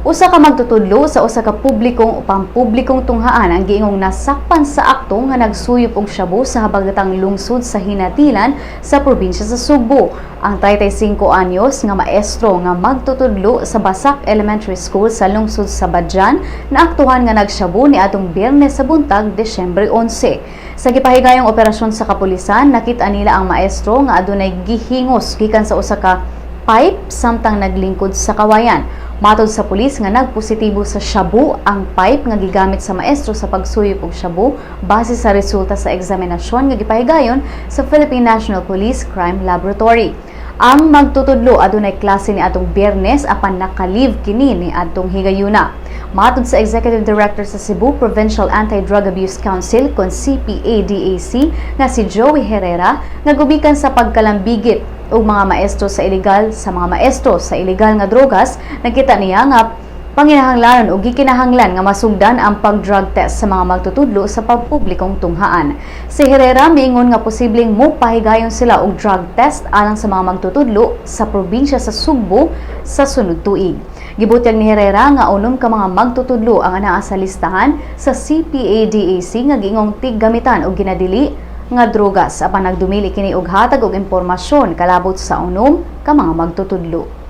Usa ka magtutudlo sa usa ka publikong o pampublikong tunghaan ang giingong nasakpan sa akto nga nagsuyop og shabu sa habagatang lungsod sa Hinatilan sa probinsya sa Sugbo. Ang 35 anyos nga maestro nga magtutudlo sa Basak Elementary School sa lungsod sa Badjan naaktuhan nga nagshabu ni atong Biyernes sa buntag, Desyembre 11. Sa gipahigayong operasyon sa kapulisan, nakita nila ang maestro nga adunay gihingos gikan sa usa ka pipe samtang naglingkod sa kawayan. Matod sa pulis nga nagpositibo sa shabu ang pipe nga gigamit sa maestro sa pagsuyop og shabu base sa resulta sa eksaminasyon nga gipahigayon sa Philippine National Police Crime Laboratory. Ang magtutudlo adunay klase ni atong Biyernes apan naka-leave kini ni adtong higayuna. Matod sa Executive Director sa Cebu Provincial Anti-Drug Abuse Council kon CPA-DAC nga si Joey Herrera nagubikan sa pagkalambigit og mga maestro sa ilegal nga drogas, nakita niya nga panginahanglanon o gikinahanglan nga masugdan ang pag-drug test sa mga magtutudlo sa pampublikong tunghaan. Si Herrera miingon nga posibleng mopahigayon sila og drug test alang sa mga magtutudlo sa probinsya sa Sugbo sa sunod tuig. Gibutyag ni Herrera nga unom ka mga magtutudlo ang anaa sa listahan sa CPA-DAC nga giingong tiggamitan og ginadili nga drogas apan nagdumili kini og hatag og impormasyon kalabot sa unom ka mga magtutudlo.